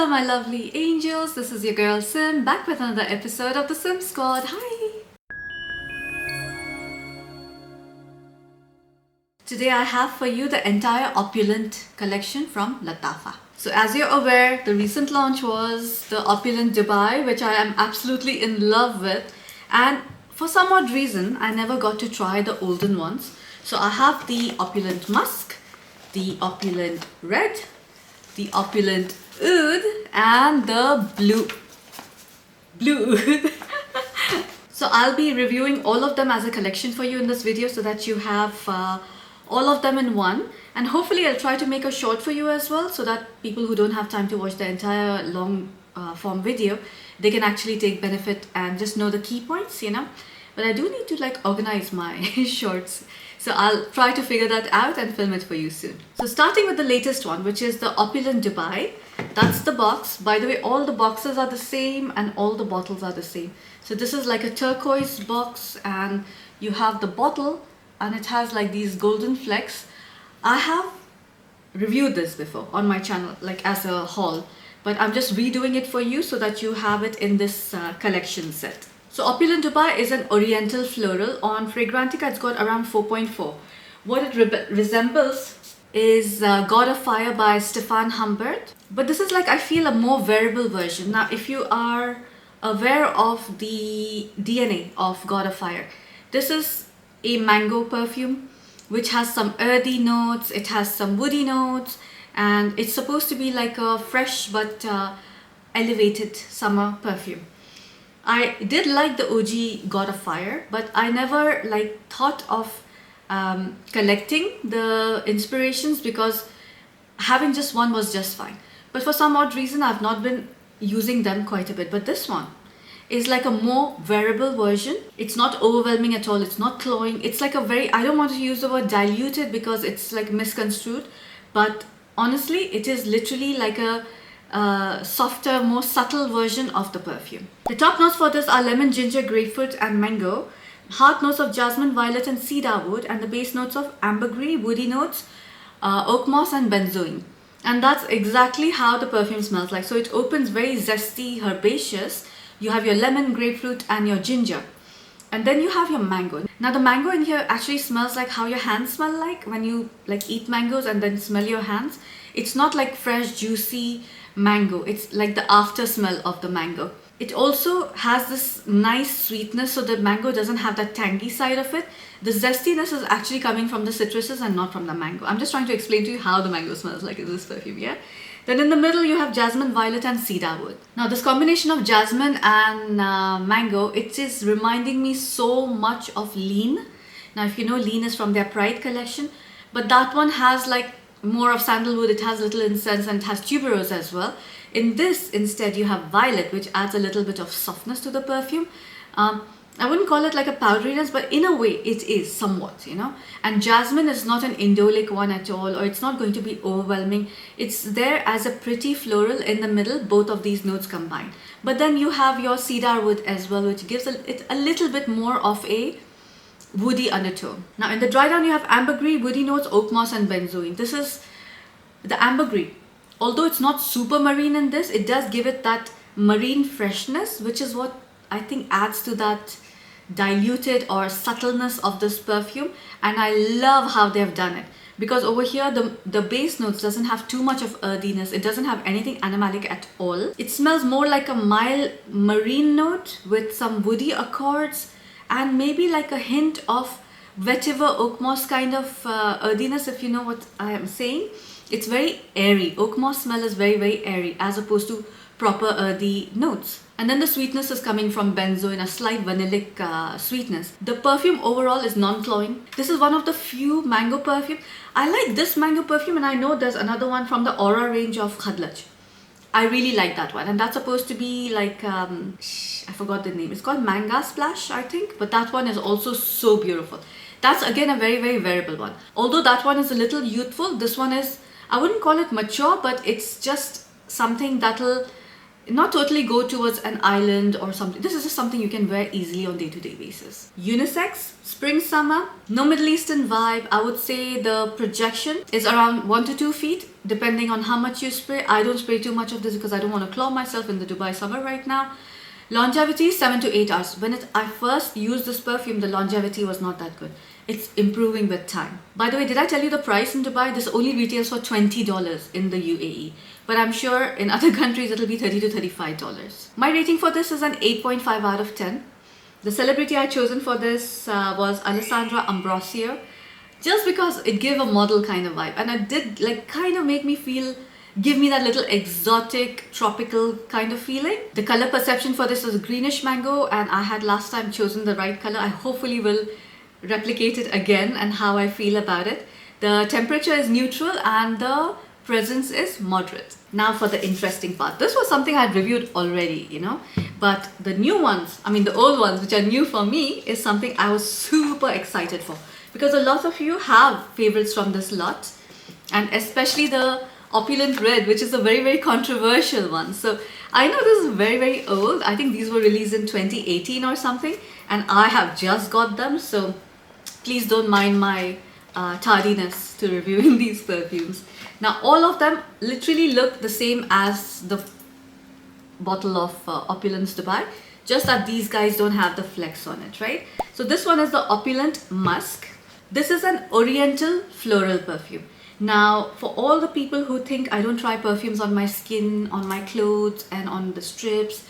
Hello my lovely angels, this is your girl Sim, back with another episode of the Sim Squad. Hi! Today I have for you the entire Opulent collection from Lattafa. So as you're aware, the recent launch was the Opulent Dubai, which I am absolutely in love with, and for some odd reason I never got to try the olden ones. So I have the Opulent Musk, the Opulent Red, the Opulent Oud, and the Blue Oud. So I'll be reviewing all of them as a collection for you in this video so that you have all of them in one, and hopefully I'll try to make a short for you as well so that people who don't have time to watch the entire long form video, they can actually take benefit and just know the key points, you know. But I do need to organize my shorts, so I'll try to figure that out and film it for you soon. So starting with the latest one, which is the Opulent Dubai. That's the box. By the way, all the boxes are the same and all the bottles are the same. So this is like a turquoise box, and you have the bottle and it has like these golden flecks. I have reviewed this before on my channel, like as a haul, but I'm just redoing it for you so that you have it in this collection set. So Opulent Dubai is an oriental floral. On Fragrantica it's got around 4.4. What it resembles is God of Fire by Stefan Humbert, but this is I feel a more wearable version. Now if you are aware of the DNA of God of Fire, this is a mango perfume which has some earthy notes, it has some woody notes, and it's supposed to be like a fresh but elevated summer perfume. I did like the OG God of Fire, but I never thought of collecting the inspirations because having just one was just fine. But for some odd reason I've not been using them quite a bit. But this one is like a more wearable version. It's not overwhelming at all, it's not cloying. It's like a very, I don't want to use the word diluted because it's misconstrued, but honestly it is literally like a softer, more subtle version of the perfume. The top notes for this are lemon, ginger, grapefruit and mango. Heart notes of jasmine, violet and cedar wood, and the base notes of ambergris, woody notes, oak moss and benzoin. And that's exactly how the perfume smells like. So it opens very zesty, herbaceous. You have your lemon, grapefruit and your ginger. And then you have your mango. Now the mango in here actually smells like how your hands smell like when you eat mangoes and then smell your hands. It's not like fresh, juicy mango. It's like the after smell of the mango. It also has this nice sweetness, so the mango doesn't have that tangy side of it. The zestiness is actually coming from the citruses and not from the mango. I'm just trying to explain to you how the mango smells like in this perfume, yeah? Then in the middle you have jasmine, violet and cedar wood. Now this combination of jasmine and mango, it is reminding me so much of Lean. Now if you know, Lean is from their Pride collection, but that one has more of sandalwood, it has little incense and it has tuberose as well. In this instead you have violet, which adds a little bit of softness to the perfume. I wouldn't call it like a powderiness, but in a way it is somewhat, you know. And jasmine is not an indolic one at all, or it's not going to be overwhelming. It's there as a pretty floral in the middle, both of these notes combined. But then you have your cedar wood as well, which gives it a little bit more of a woody undertone. Now in the dry down you have ambergris, woody notes, oak moss and benzoin. This is the ambergris. Although it's not super marine in this, it does give it that marine freshness, which is what I think adds to that diluted or subtleness of this perfume. And I love how they've done it, because over here the base notes doesn't have too much of earthiness. It doesn't have anything animalic at all. It smells more like a mild marine note with some woody accords and maybe like a hint of vetiver, oak moss kind of earthiness, if you know what I am saying. It's very airy. Oak moss smell is very, very airy as opposed to proper earthy notes. And then the sweetness is coming from benzoin, a slight vanillic sweetness. The perfume overall is non-cloying. This is one of the few mango perfume. I like this mango perfume, and I know there's another one from the Aura range of Khadlaj. I really like that one, and that's supposed to be I forgot the name. It's called Manga Splash, I think, but that one is also so beautiful. That's again a very, very wearable one. Although that one is a little youthful, this one is, I wouldn't call it mature, but it's just something that'll not totally go towards an island or something. This is just something you can wear easily on day-to-day basis. Unisex, spring, summer, no Middle Eastern vibe. I would say the projection is around 1 to 2 feet, depending on how much you spray. I don't spray too much of this because I don't want to claw myself in the Dubai summer right now. Longevity, 7 to 8 hours. When I first used this perfume, the longevity was not that good. It's improving with time. By the way, did I tell you the price in Dubai? This only retails for $20 in the UAE. But I'm sure in other countries it'll be $30 to $35. My rating for this is an 8.5 out of 10. The celebrity I chosen for this was Alessandra Ambrosio. Just because it gave a model kind of vibe. And it did like kind of make me feel, give me that little exotic, tropical kind of feeling. The color perception for this is greenish mango, and I had last time chosen the right color. I hopefully will replicate it again and how I feel about it. The temperature is neutral and the presence is moderate. Now for the interesting part. This was something I had reviewed already, you know, but the new ones, I mean the old ones which are new for me, is something I was super excited for, because a lot of you have favorites from this lot, and especially the Opulent Red, which is a very, very controversial one. So I know this is very, very old. I think these were released in 2018 or something, and I have just got them, so please don't mind my tardiness to reviewing these perfumes. Now all of them literally look the same as the bottle of Opulent Dubai, just that these guys don't have the flex on it, right? So this one is the Opulent Musk. This is an oriental floral perfume. Now for all the people who think I don't try perfumes on my skin, on my clothes and on the strips,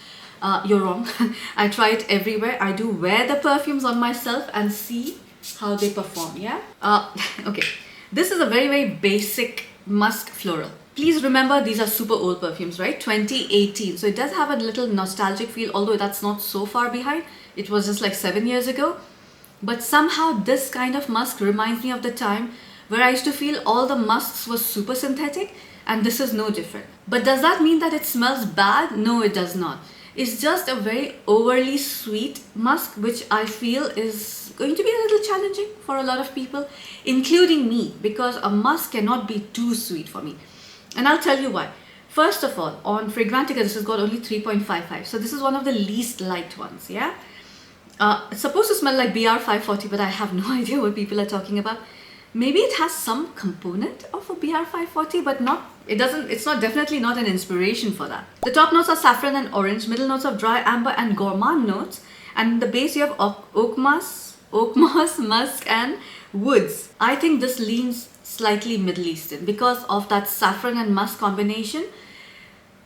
you're wrong. I try it everywhere. I do wear the perfumes on myself and see how they perform, yeah? Okay, this is a very, very basic musk floral. Please remember these are super old perfumes, right? 2018. So it does have a little nostalgic feel, although that's not so far behind. It was just like 7 years ago. But somehow this kind of musk reminds me of the time where I used to feel all the musks were super synthetic, and this is no different. But does that mean that it smells bad? No, it does not. It's just a very overly sweet musk, which I feel is going to be a little challenging for a lot of people, including me, because a musk cannot be too sweet for me. And I'll tell you why. First of all, on Fragrantica, this has got only 3.55. So this is one of the least liked ones, yeah? It's supposed to smell like BR540, but I have no idea what people are talking about. Maybe it has some component of a BR540, but not, it's not, definitely not an inspiration for that. The top notes are saffron and orange, middle notes of dry amber and gourmand notes, and in the base you have oak moss, musk and woods. I think this leans slightly Middle Eastern because of that saffron and musk combination.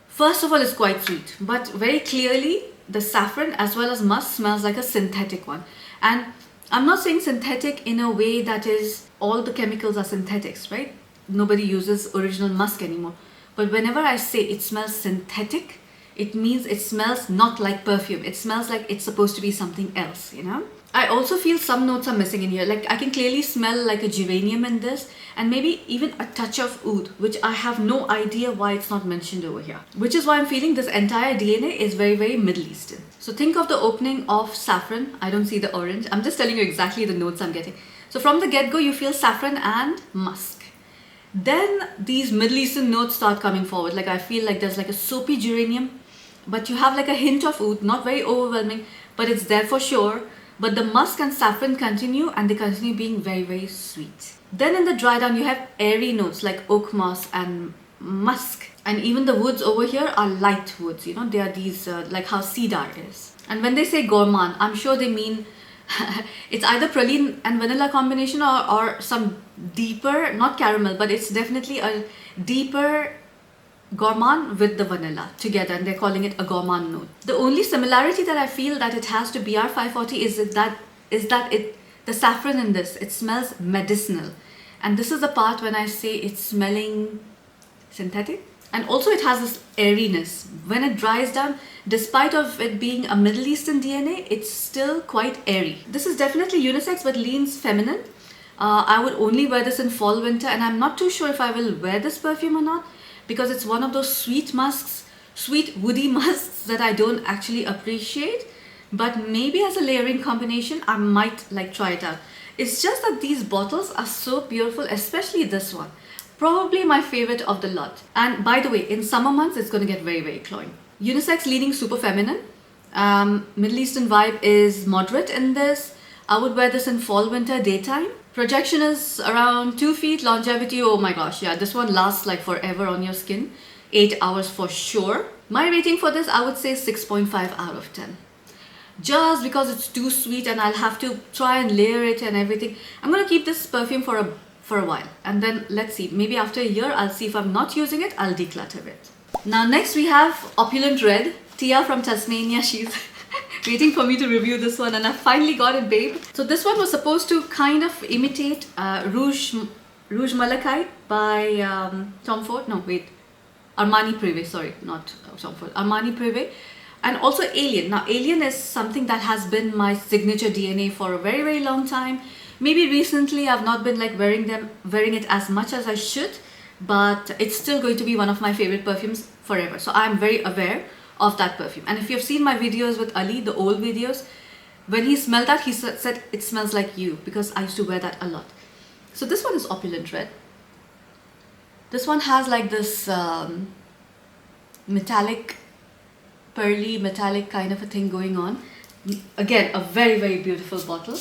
First of all, it's quite sweet, but very clearly the saffron as well as musk smells like a synthetic one. And I'm not saying synthetic in a way that is all the chemicals are synthetics, right? Nobody uses original musk anymore. But whenever I say it smells synthetic, it means it smells not like perfume. It smells like it's supposed to be something else, you know? I also feel some notes are missing in here. Like I can clearly smell like a geranium in this, and maybe even a touch of oud, which I have no idea why it's not mentioned over here. Which is why I'm feeling this entire DNA is very, very Middle Eastern. So think of the opening of saffron. I don't see the orange. I'm just telling you exactly the notes I'm getting. So from the get-go, you feel saffron and musk. Then these Middle Eastern notes start coming forward. Like I feel like there's like a soapy geranium, but you have like a hint of oud, not very overwhelming, but it's there for sure. But the musk and saffron continue, and they continue being very, very sweet. Then in the dry down, you have airy notes like oak moss and musk. And even the woods over here are light woods, you know, they are these like how cedar is. And when they say gourmand, I'm sure they mean it's either praline and vanilla combination or some deeper, not caramel, but it's definitely a deeper gourmand with the vanilla together, and they're calling it a gourmand note. The only similarity that I feel that it has to BR540 is that the saffron in this, it smells medicinal. And this is the part when I say it's smelling synthetic. And also it has this airiness. When it dries down, despite of it being a Middle Eastern DNA, it's still quite airy. This is definitely unisex but leans feminine. I would only wear this in fall, winter, and I'm not too sure if I will wear this perfume or not, because it's one of those sweet musks, sweet woody musks that I don't actually appreciate. But maybe as a layering combination, I might like try it out. It's just that these bottles are so beautiful, especially this one. Probably my favorite of the lot. And by the way, in summer months, it's going to get very, very cloying. Unisex leaning, super feminine. Middle Eastern vibe is moderate in this. I would wear this in fall, winter, daytime. Projection is around 2 feet. Longevity, oh my gosh, yeah, this one lasts like forever on your skin. 8 hours for sure. My rating for this, I would say 6.5 out of 10. Just because it's too sweet and I'll have to try and layer it and everything. I'm gonna keep this perfume for a while, and then let's see, maybe after a year I'll see if I'm not using it, I'll declutter it. Now next we have Opulent Red. Tia from Tasmania, she's waiting for me to review this one, and I finally got it, babe. So this one was supposed to kind of imitate Rouge Malachite by Tom Ford. No, wait. Armani Privé, sorry, not Tom Ford. Armani Privé. And also Alien. Now Alien is something that has been my signature DNA for a very, very long time. Maybe recently I've not been like wearing it as much as I should, but it's still going to be one of my favorite perfumes forever. So I'm very aware of that perfume. And if you've seen my videos with Ali, the old videos, when he smelled that, he said it smells like you, because I used to wear that a lot. So this one is Opulent Red. This one has like this metallic, pearly metallic kind of a thing going on. Again, a very, very beautiful bottle.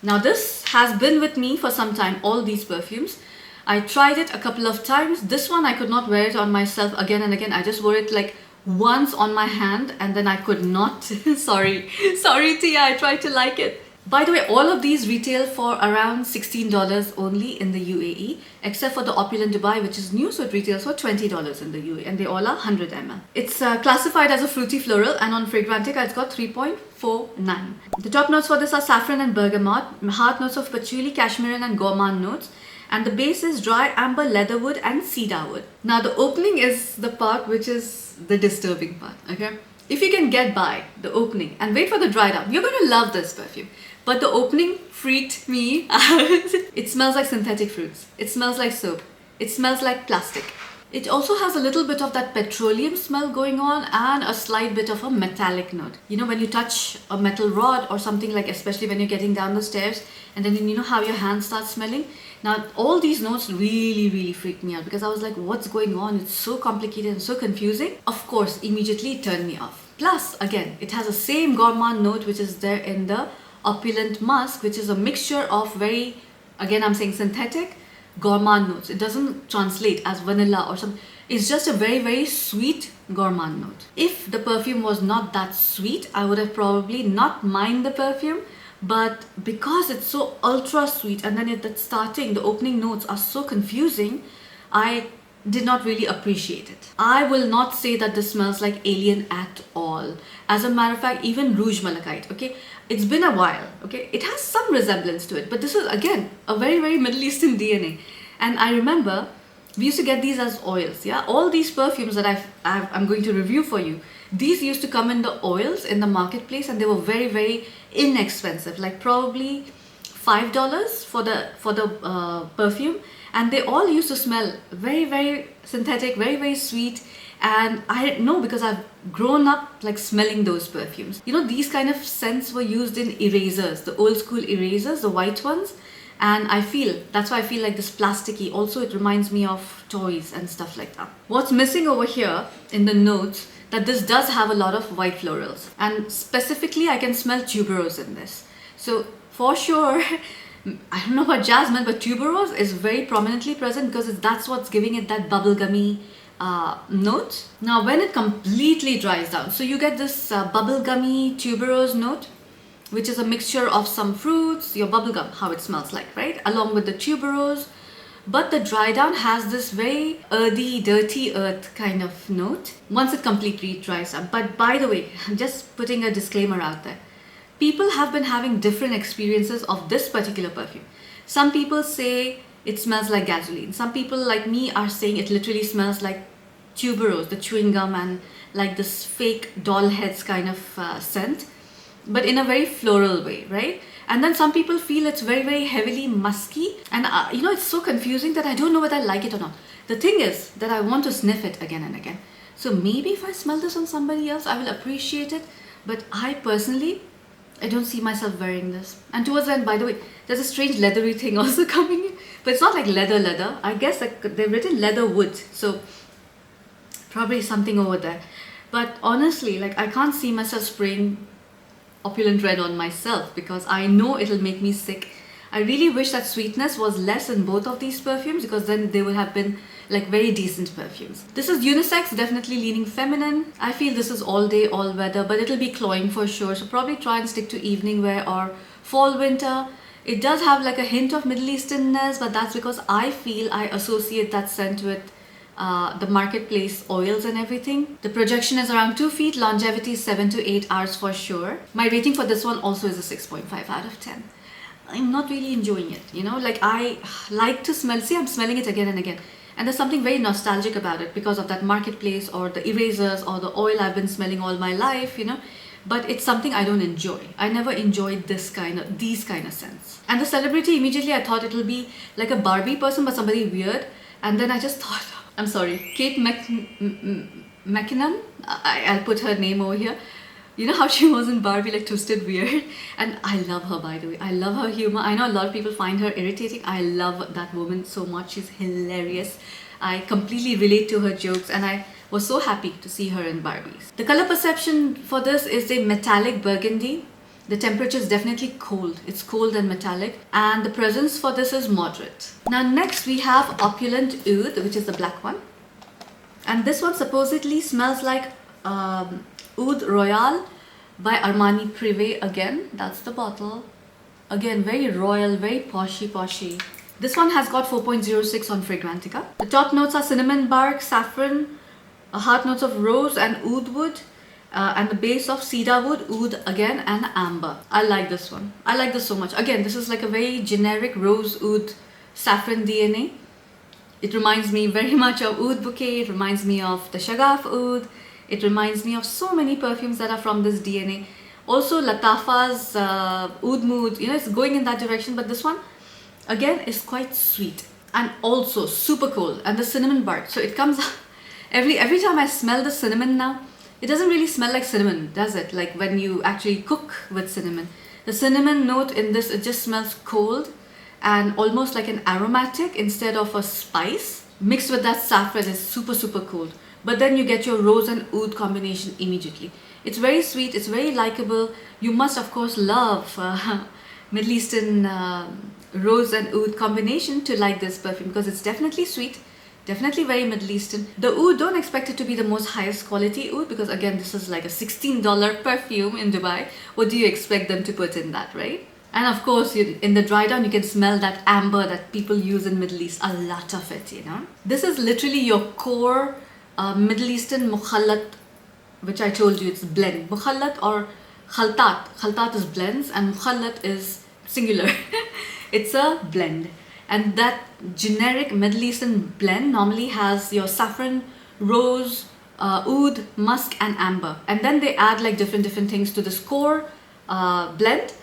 Now this has been with me for some time, all these perfumes. I tried it a couple of times. This one I could not wear it on myself again and again. I just wore it like once on my hand and then I could not. Sorry Tia, I tried to like it. By the way, all of these retail for around $16 only in the UAE, except for the Opulent Dubai, which is new, so it retails for $20 in the UAE, and they all are 100 ml. It's classified as a fruity floral, and on Fragrantica it's got 3.49. The top notes for this are saffron and bergamot, heart notes of patchouli, cashmere and gourmand notes, and the base is dry amber, leatherwood and cedarwood. Now the opening is the part which is the disturbing part, okay? If you can get by the opening and wait for the dry down, you're going to love this perfume. But the opening freaked me out. It smells like synthetic fruits. It smells like soap. It smells like plastic. It also has a little bit of that petroleum smell going on and a slight bit of a metallic note. You know, when you touch a metal rod or something, like especially when you're getting down the stairs, and then you know how your hands start smelling. Now all these notes really freaked me out, because I was like, what's going on? It's so complicated and so confusing. Of course, immediately it turned me off. Plus, again, it has the same gourmand note which is there in the Opulent Musk, which is a mixture of very, again I'm saying synthetic, gourmand notes. It doesn't translate as vanilla or something. It's just a very sweet gourmand note. If the perfume was not that sweet, I would have probably not mind the perfume. But because it's so ultra sweet, and then at the starting, the opening notes are so confusing, I did not really appreciate it. I will not say that this smells like Alien at all. As a matter of fact, even Rouge Malachite, okay? It's been a while, okay? It has some resemblance to it, but this is again a very Middle Eastern DNA. And I remember we used to get these as oils, yeah? All these perfumes that I'm going to review for you, these used to come in the oils in the marketplace, and they were very inexpensive, like probably $5 for the perfume, and they all used to smell very synthetic, very sweet. And I know, because I've grown up like smelling those perfumes. You know, these kind of scents were used in erasers, the old school erasers, the white ones. And that's why I feel like this plasticky. Also, it reminds me of toys and stuff like that. What's missing over here in the notes, that this does have a lot of white florals. And specifically, I can smell tuberose in this. So for sure, I don't know about jasmine, but tuberose is very prominently present, because that's what's giving it that bubblegummy note. Now when it completely dries down, so you get this bubblegummy tuberose note, which is a mixture of some fruits, your bubblegum, how it smells like, right? Along with the tuberose. But the dry down has this very earthy, dirty earth kind of note once it completely dries down. But by the way, I'm just putting a disclaimer out there. People have been having different experiences of this particular perfume. Some people say it smells like gasoline. Some people like me are saying it literally smells like tuberose, the chewing gum, and like this fake doll heads kind of scent, but in a very floral way, right? And then some people feel it's very heavily musky, and you know, it's so confusing that I don't know whether I like it or not. The thing is that I want to sniff it again and again. So maybe if I smell this on somebody else, I will appreciate it, but I personally, I don't see myself wearing this. And towards the end, by the way, there's a strange leathery thing also coming in, but it's not like leather. I guess like they've written leather wood, so probably something over there. But honestly, like I can't see myself spraying Opulent Red on myself because I know it'll make me sick. I really wish that sweetness was less in both of these perfumes because then they would have been like very decent perfumes. This is unisex, definitely leaning feminine. I feel this is all day, all weather, but it'll be cloying for sure. So probably try and stick to evening wear or fall, winter. It does have like a hint of Middle Easternness, but that's because I feel I associate that scent with the marketplace oils and everything. The projection is around 2 feet, longevity is 7 to 8 hours for sure. My rating for this one also is a 6.5 out of 10. I'm not really enjoying it, you know, like I like to smell, see I'm smelling it again and again. And there's something very nostalgic about it because of that marketplace or the erasers or the oil I've been smelling all my life, you know. But it's something I don't enjoy. I never enjoyed these kind of scents. And the celebrity, immediately I thought it'll be like a Barbie person but somebody weird. And then I just thought, I'm sorry, Kate McKinnon, I'll put her name over here. You know how she was in Barbie, like twisted weird? And I love her, by the way. I love her humor. I know a lot of people find her irritating. I love that woman so much. She's hilarious. I completely relate to her jokes and I was so happy to see her in Barbies. The color perception for this is a metallic burgundy. The temperature is definitely cold. It's cold and metallic. And the presence for this is moderate. Now next we have Opulent Oud, which is the black one. And this one supposedly smells like Oud Royal by Armani Privé again. That's the bottle. Again, very royal, very poshy. This one has got 4.06 on Fragrantica. The top notes are cinnamon bark, saffron, heart notes of rose and oud wood, and the base of cedar wood, oud again, and amber. I like this one. I like this so much. Again, this is like a very generic rose, oud, saffron DNA. It reminds me very much of Oud Bouquet. It reminds me of the Shagaf Oud. It reminds me of so many perfumes that are from this DNA. Also Lattafa's Oud Mood, you know, it's going in that direction, but this one again is quite sweet and also super cold. And the cinnamon bark, so it comes every time I smell the cinnamon now, it doesn't really smell like cinnamon, does it? Like when you actually cook with cinnamon. The cinnamon note in this, it just smells cold and almost like an aromatic instead of a spice. Mixed with that saffron is super cold. But then you get your rose and oud combination immediately. It's very sweet, it's very likable. You must of course love Middle Eastern rose and oud combination to like this perfume because it's definitely sweet, definitely very Middle Eastern. The oud, don't expect it to be the most highest quality oud because again this is like a $16 perfume in Dubai. What do you expect them to put in that, right? And of course in the dry down you can smell that amber that people use in Middle East, a lot of it, you know. This is literally your core Middle Eastern mukhallat, which I told you it's blend. Mukhallat or khaltat. Khaltat is blends and mukhallat is singular. It's a blend. And that generic Middle Eastern blend normally has your saffron, rose, oud, musk and amber. And then they add like different things to this core blend.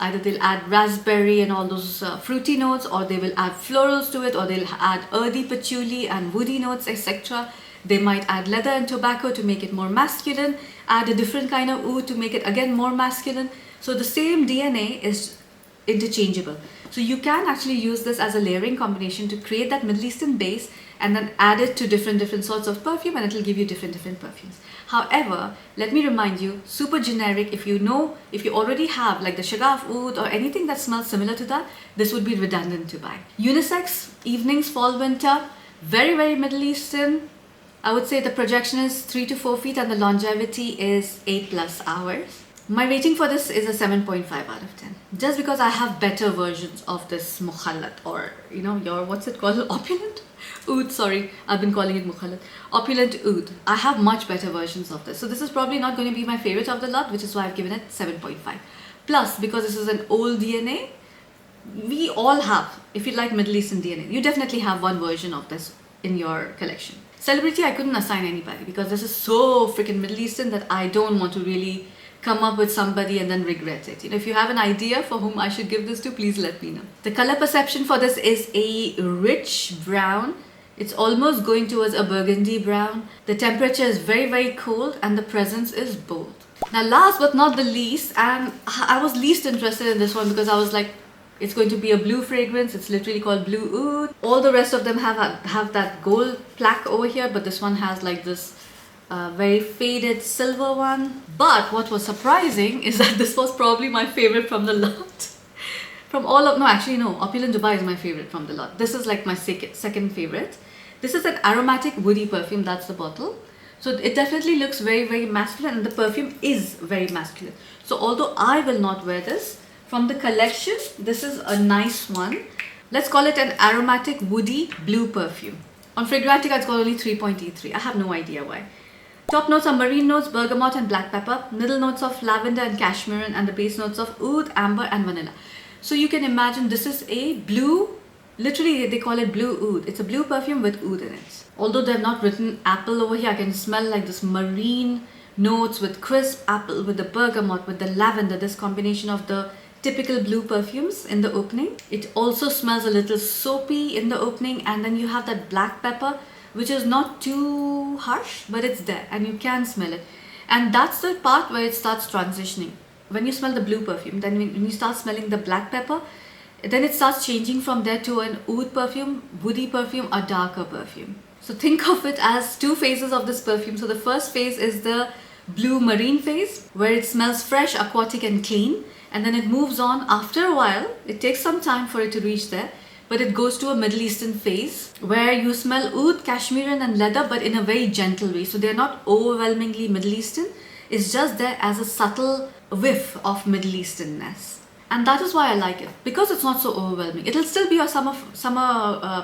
Either they'll add raspberry and all those fruity notes, or they will add florals to it, or they'll add earthy patchouli and woody notes, etc. They might add leather and tobacco to make it more masculine, add a different kind of oud to make it again more masculine. So the same DNA is interchangeable. So you can actually use this as a layering combination to create that Middle Eastern base and then add it to different sorts of perfume and it will give you different perfumes. However, let me remind you, super generic, if you already have like the Shagaf Oud or anything that smells similar to that, this would be redundant to buy. Unisex, evenings, fall, winter, very Middle Eastern. I would say the projection is 3 to 4 feet and the longevity is 8+ hours. My rating for this is a 7.5 out of 10. Just because I have better versions of this mukhallat or, you know, your, what's it called? Opulent Oud, sorry, I've been calling it mukhallat. Opulent Oud. I have much better versions of this. So this is probably not going to be my favorite of the lot, which is why I've given it 7.5. Plus, because this is an old DNA, we all have, if you like Middle Eastern DNA, you definitely have one version of this in your collection. Celebrity, I couldn't assign anybody because this is so freaking Middle Eastern that I don't want to really come up with somebody and then regret it. You know, if you have an idea for whom I should give this to, please let me know. The color perception for this is a rich brown. It's almost going towards a burgundy brown. The temperature is very cold and the presence is bold. Now last but not the least, and I was least interested in this one because I was like, it's going to be a blue fragrance. It's literally called Blue Oud. All the rest of them have that gold plaque over here, but this one has like this a very faded silver one. But what was surprising is that this was probably my favorite from the lot. From all of, no, actually no, Opulent Dubai is my favorite from the lot. This is like my second favorite. This is an aromatic woody perfume, that's the bottle. So it definitely looks very, very masculine, and the perfume is very masculine. So although I will not wear this, from the collection, this is a nice one. Let's call it an aromatic woody blue perfume. On Fragrantica, it's got only 3.83. I have no idea why. Top notes are marine notes, bergamot and black pepper. Middle notes of lavender and cashmere, and the base notes of oud, amber and vanilla. So you can imagine this is a blue, literally they call it blue oud. It's a blue perfume with oud in it. Although they have not written apple over here, I can smell like this marine notes with crisp apple, with the bergamot, with the lavender, this combination of the typical blue perfumes in the opening. It also smells a little soapy in the opening, and then you have that black pepper, which is not too harsh, but it's there and you can smell it. And that's the part where it starts transitioning. When you smell the blue perfume, then when you start smelling the black pepper, then it starts changing from there to an oud perfume, woody perfume, a darker perfume. So think of it as two phases of this perfume. So the first phase is the blue marine phase, where it smells fresh, aquatic and clean. And then it moves on after a while. It takes some time for it to reach there, but it goes to a Middle Eastern phase where you smell oud, cashmere and leather, but in a very gentle way. So they're not overwhelmingly Middle Eastern. It's just there as a subtle whiff of Middle Easternness. And that is why I like it, because it's not so overwhelming. It'll still be a summer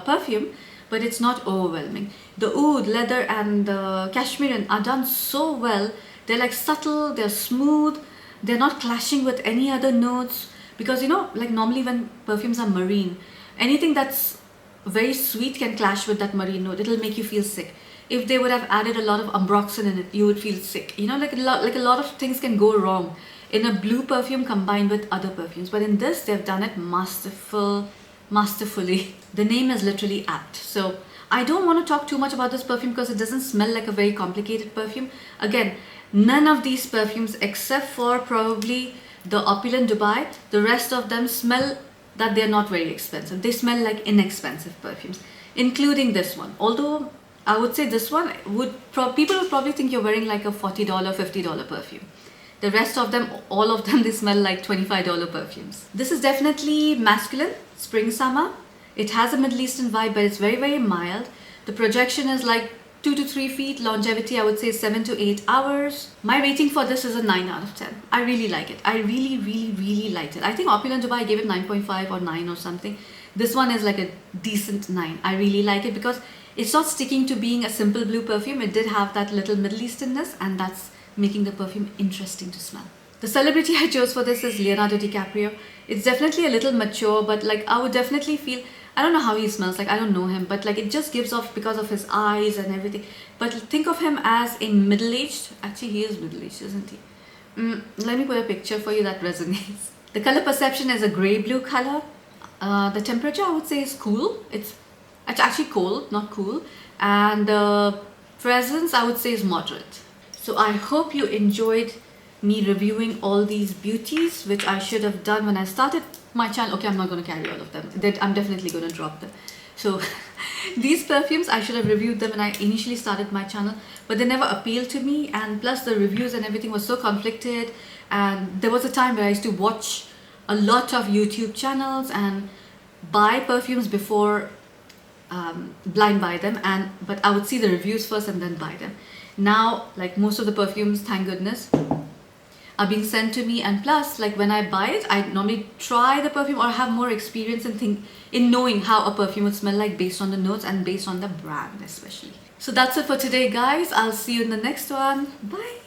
perfume, but it's not overwhelming. The oud, leather and the cashmere are done so well. They're like subtle, they're smooth, they're not clashing with any other notes. Because you know, like normally when perfumes are marine, anything that's very sweet can clash with that marine note. It'll make you feel sick. If they would have added a lot of ambroxan in it, you would feel sick. You know, like a lot of things can go wrong in a blue perfume combined with other perfumes. But in this, they've done it masterfully. The name is literally apt. So I don't want to talk too much about this perfume because it doesn't smell like a very complicated perfume. Again, none of these perfumes, except for probably the Opulent Dubai, the rest of them smell that they're not very expensive. They smell like inexpensive perfumes, including this one. Although I would say this one people would probably think you're wearing like a $40, $50 perfume. The rest of them, all of them, they smell like $25 perfumes. This is definitely masculine, spring, summer. It has a Middle Eastern vibe, but it's very, very mild. The projection is like 2 to 3 feet. Longevity, I would say 7 to 8 hours. My rating for this is a 9 out of 10. I really like it. I really, really, really liked it. I think Opulent Dubai gave it 9.5 or 9 or something. This one is like a decent 9. I really like it because it's not sticking to being a simple blue perfume. It did have that little Middle Easternness, and that's making the perfume interesting to smell. The celebrity I chose for this is Leonardo DiCaprio. It's definitely a little mature, but like I would definitely feel, I don't know how he smells, like I don't know him, but like it just gives off because of his eyes and everything. But think of him as a middle-aged, actually he is middle-aged, isn't he? Let me put a picture for you that resonates. The color perception is a grey-blue color. The temperature I would say is cool. It's actually cold, not cool. And the fragrance I would say is moderate. So I hope you enjoyed me reviewing all these beauties, which I should have done when I started my channel. Okay, I'm not going to carry all of them. I'm definitely going to drop them. So these perfumes, I should have reviewed them when I initially started my channel, but they never appealed to me. And plus the reviews and everything was so conflicted. And there was a time where I used to watch a lot of YouTube channels and buy perfumes before blind buy them, but I would see the reviews first and then buy them. Now, like most of the perfumes, thank goodness, are being sent to me, and plus like when I buy it, I normally try the perfume or have more experience in knowing how a perfume would smell like based on the notes and based on the brand especially. So that's it for today guys. I'll see you in the next one. Bye.